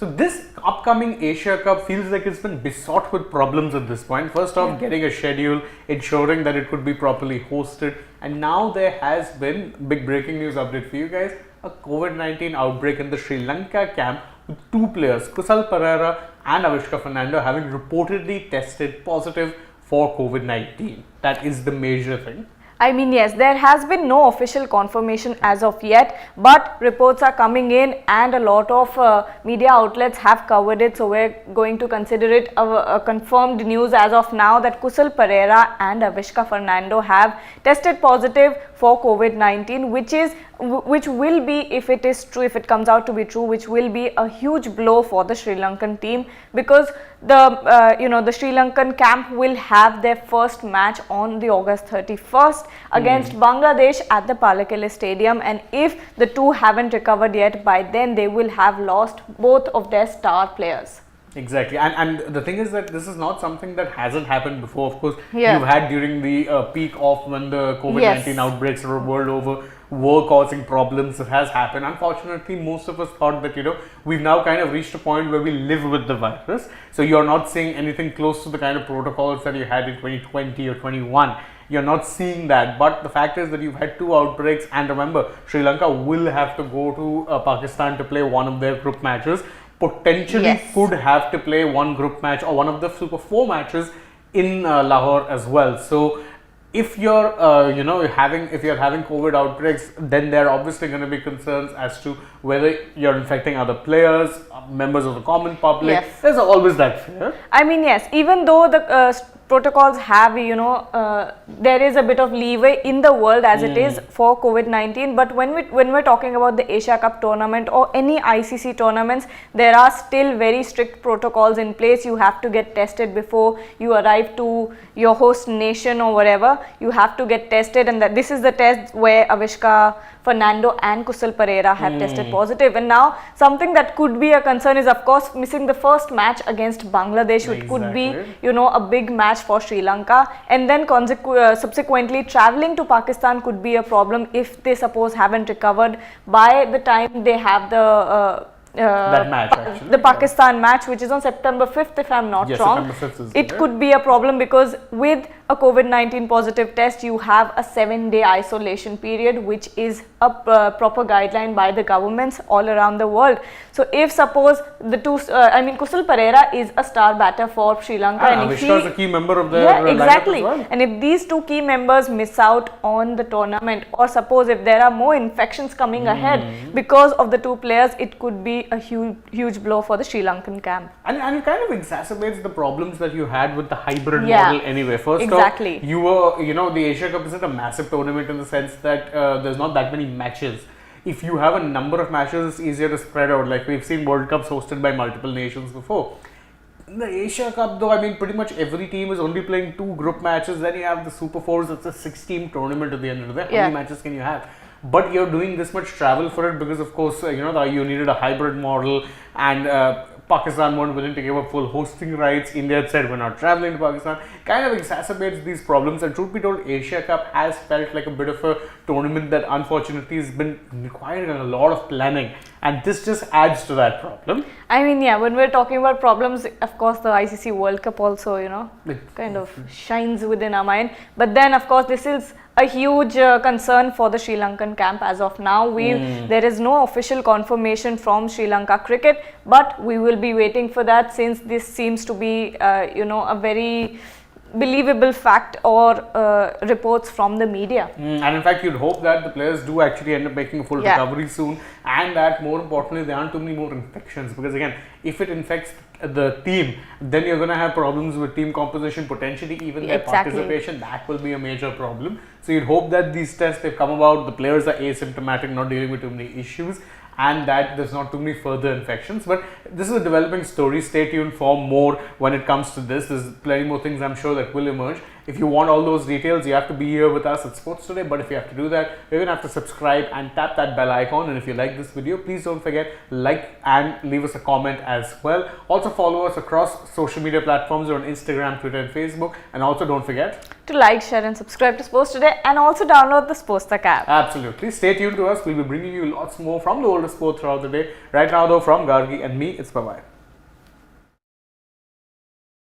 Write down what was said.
So this upcoming Asia Cup feels like it's been besought with problems at this point. First off, getting a schedule, ensuring that it could be properly hosted, and now there has been big breaking news update for you guys: a COVID-19 outbreak in the Sri Lanka camp with two players, Kusal Pereira and Avishka Fernando, having reportedly tested positive for COVID-19. That is the major thing. I mean, yes, there has been no official confirmation as of yet, but reports are coming in and a lot of media outlets have covered it. So we're going to consider it a confirmed news as of now that Kusal Pereira and Avishka Fernando have tested positive for COVID-19, which will be, if it is true, if it comes out to be true, which will be a huge blow for the Sri Lankan team, because the Sri Lankan camp will have their first match on the August 31st against Bangladesh at the Palakele Stadium, and if the two haven't recovered yet, by then they will have lost both of their star players. Exactly, and the thing is that this is not something that hasn't happened before. Of course, Yeah. you've had during the peak of when the COVID-19 outbreaks were world over were causing problems. It has happened. Unfortunately, most of us thought that, we've now kind of reached a point where we live with the virus. So you're not seeing anything close to the kind of protocols that you had in 2020 or 21. You're not seeing that, but the fact is that you've had two outbreaks, and remember, Sri Lanka will have to go to Pakistan to play one of their group matches. Potentially Yes. could have to play one group match or one of the Super 4 matches in Lahore as well. So if you're if you're having COVID outbreaks, then there are obviously going to be concerns as to whether you're infecting other players, members of the common public. Yes. There's always that fear. I mean, yes, even though the protocols have, there is a bit of leeway in the world as it is for COVID-19, but when we're talking about the Asia Cup tournament or any ICC tournaments, there are still very strict protocols in place. You have to get tested before you arrive to your host nation or whatever. You have to get tested, and this is the test where Avishka Fernando and Kusal Pereira have tested positive. And now something that could be a concern is, of course, missing the first match against Bangladesh, which could be, a big match for Sri Lanka, and then subsequently traveling to Pakistan could be a problem if they suppose haven't recovered by the time they have That match, actually. the Pakistan match, which is on September 5th, if I'm not wrong. September 5th is It there. could be a problem because with a COVID-19 positive test, you have a 7-day isolation period, which is a proper guideline by the governments all around the world. So if suppose the two, Kusal Pereira is a star batter for Sri Lanka, and if Avishka is a key member of their lineup exactly. as well. And if these two key members miss out on the tournament, or suppose if there are more infections coming ahead because of the two players, it could be a huge blow for the Sri Lankan camp. And it kind of exacerbates the problems that you had with the hybrid Yeah. model anyway. First Exactly. off, you were, the Asia Cup isn't a massive tournament in the sense that there's not that many matches. If you have a number of matches, it's easier to spread out. Like we've seen World Cups hosted by multiple nations before. In the Asia Cup, though, pretty much every team is only playing 2 group matches. Then you have the Super 4s. It's a 6-team tournament at the end of the day. How many matches can you have? But you're doing this much travel for it because, of course, you needed a hybrid model, and Pakistan weren't willing to give up full hosting rights. India had said we're not traveling to Pakistan. Kind of exacerbates these problems, and truth be told, Asia Cup has felt like a bit of a tournament that unfortunately has been requiring a lot of planning, and this just adds to that problem. When we're talking about problems, of course, the ICC World Cup also, kind of shines within our mind. But then, of course, this is a huge concern for the Sri Lankan camp as of now. There is no official confirmation from Sri Lanka cricket, but we will be waiting for that, since this seems to be, a very believable fact or reports from the media. And in fact, you'd hope that the players do actually end up making a full recovery soon, and that more importantly, there aren't too many more infections, because again, if it infects the team, then you're going to have problems with team composition, potentially even their participation. That will be a major problem. So you'd hope that these tests, they've come about, the players are asymptomatic, not dealing with too many issues, and that there's not too many further infections. But this is a developing story. Stay tuned for more when it comes to this. There's plenty more things I'm sure that will emerge. If you want all those details, you have to be here with us at Sports Today. But if you have to do that, you're gonna have to subscribe and tap that bell icon. And if you like this video, please don't forget like and leave us a comment as well. Also follow us across social media platforms on Instagram, Twitter, and Facebook. And also don't forget to like, share, and subscribe to Sports Today, and also download the AajTak app. Absolutely. Stay tuned to us. We'll be bringing you lots more from the world of sport throughout the day. Right now, though, from Gargi and me, it's bye-bye.